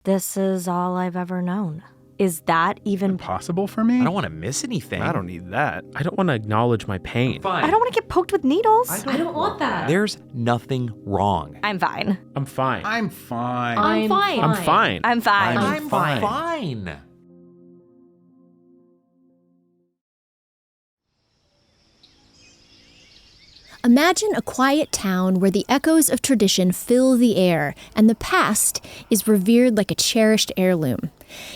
This is all I've ever known. Is that even Possible for me? I don't want to miss anything. I don't need that. I don't want to acknowledge my pain. Fine. I don't want to get poked with needles. I don't want that. There's nothing wrong. I'm fine. I'm fine. I'm fine. I'm fine. I'm fine. I'm fine. I'm fine. Imagine a quiet town where the echoes of tradition fill the air and the past is revered like a cherished heirloom.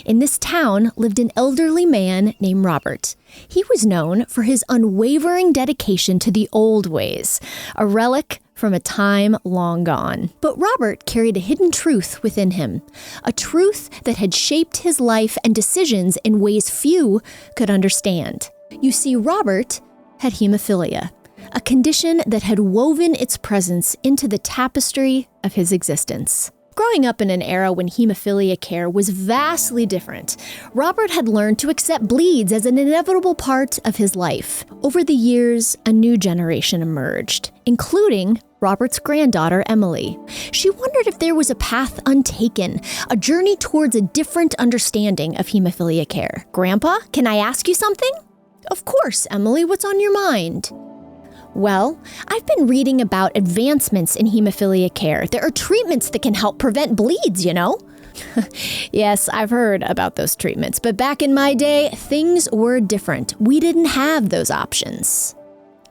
In this town lived an elderly man named Robert. He was known for his unwavering dedication to the old ways, a relic from a time long gone. But Robert carried a hidden truth within him, a truth that had shaped his life and decisions in ways few could understand. You see, Robert had hemophilia, a condition that had woven its presence into the tapestry of his existence. Growing up in an era when hemophilia care was vastly different, Robert had learned to accept bleeds as an inevitable part of his life. Over the years, a new generation emerged, including Robert's granddaughter, Emily. She wondered if there was a path untaken, a journey towards a different understanding of hemophilia care. Grandpa, can I ask you something? Of course, Emily, what's on your mind? Well, I've been reading about advancements in hemophilia care. There are treatments that can help prevent bleeds, you know? Yes, I've heard about those treatments, but back in my day, things were different. We didn't have those options.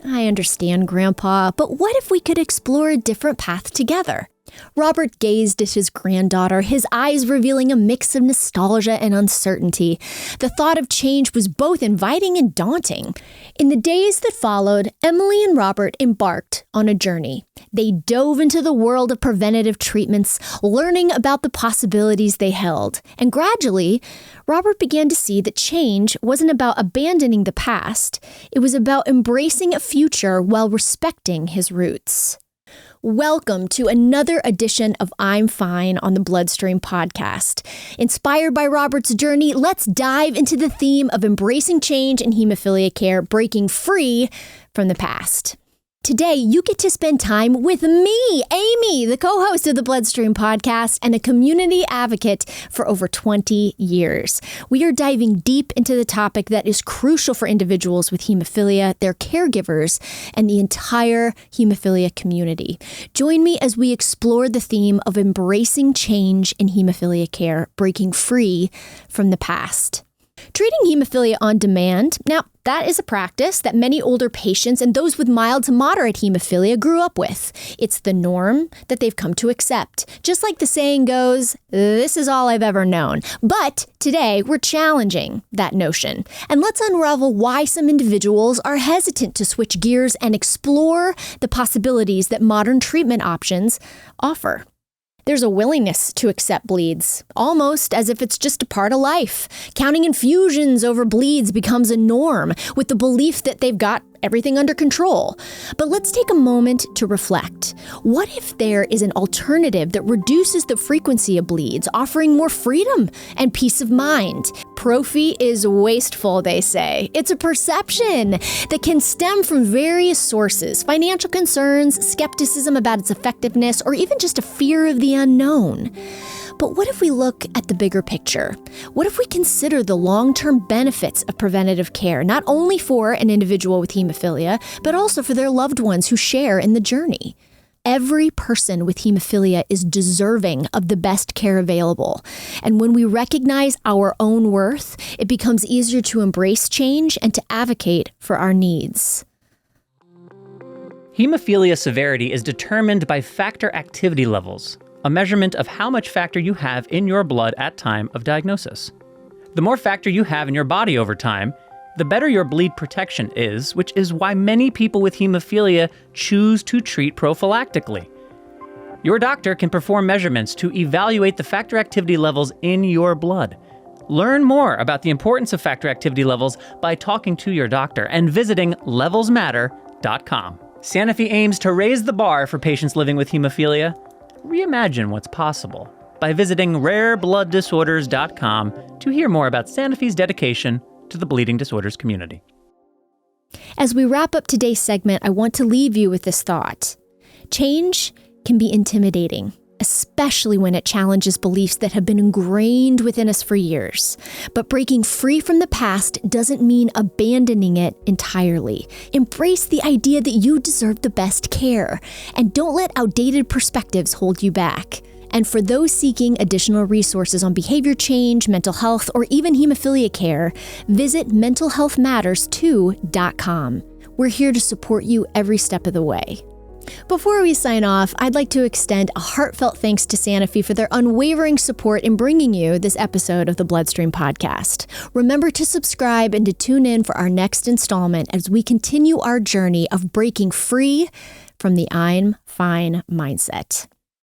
I understand, Grandpa, but what if we could explore a different path together? Robert gazed at his granddaughter, his eyes revealing a mix of nostalgia and uncertainty. The thought of change was both inviting and daunting. In the days that followed, Emily and Robert embarked on a journey. They dove into the world of preventative treatments, learning about the possibilities they held. And gradually, Robert began to see that change wasn't about abandoning the past. It was about embracing a future while respecting his roots. Welcome to another edition of I'm Fine on the BloodStream podcast. Inspired by Robert's journey, let's dive into the theme of embracing change in hemophilia care, breaking free from the past. Today, you get to spend time with me, Amy, the co-host of the BloodStream podcast and a community advocate for over 20 years. We are diving deep into the topic that is crucial for individuals with hemophilia, their caregivers, and the entire hemophilia community. Join me as we explore the theme of embracing change in hemophilia care, breaking free from the past. Treating hemophilia on demand. Now, that is a practice that many older patients and those with mild to moderate hemophilia grew up with. It's the norm that they've come to accept. Just like the saying goes, this is all I've ever known. But today, we're challenging that notion. And let's unravel why some individuals are hesitant to switch gears and explore the possibilities that modern treatment options offer. There's a willingness to accept bleeds, almost as if it's just a part of life. Counting infusions over bleeds becomes a norm, with the belief that they've got everything under control. But let's take a moment to reflect. What if there is an alternative that reduces the frequency of bleeds, offering more freedom and peace of mind? Prophy is wasteful, they say. It's a perception that can stem from various sources: financial concerns, skepticism about its effectiveness, or even just a fear of the unknown. But what if we look at the bigger picture? What if we consider the long-term benefits of preventative care, not only for an individual with hemophilia, but also for their loved ones who share in the journey? Every person with hemophilia is deserving of the best care available. And when we recognize our own worth, it becomes easier to embrace change and to advocate for our needs. Hemophilia severity is determined by factor activity levels, a measurement of how much factor you have in your blood at time of diagnosis. The more factor you have in your body over time, the better your bleed protection is, which is why many people with hemophilia choose to treat prophylactically. Your doctor can perform measurements to evaluate the factor activity levels in your blood. Learn more about the importance of factor activity levels by talking to your doctor and visiting levelsmatter.com. Sanofi aims to raise the bar for patients living with hemophilia. Reimagine what's possible by visiting rareblood.disorders.com to hear more about Sanofi's dedication to the bleeding disorders community. As we wrap up today's segment, I want to leave you with this thought. Change can be intimidating. especially when it challenges beliefs that have been ingrained within us for years. But breaking free from the past doesn't mean abandoning it entirely. Embrace the idea that you deserve the best care, and don't let outdated perspectives hold you back. And for those seeking additional resources on behavior change, mental health, or even hemophilia care, visit mentalhealthmatters2.com. We're here to support you every step of the way. Before we sign off, I'd like to extend a heartfelt thanks to Sanofi for their unwavering support in bringing you this episode of the BloodStream podcast. Remember to subscribe and to tune in for our next installment as we continue our journey of breaking free from the I'm fine mindset.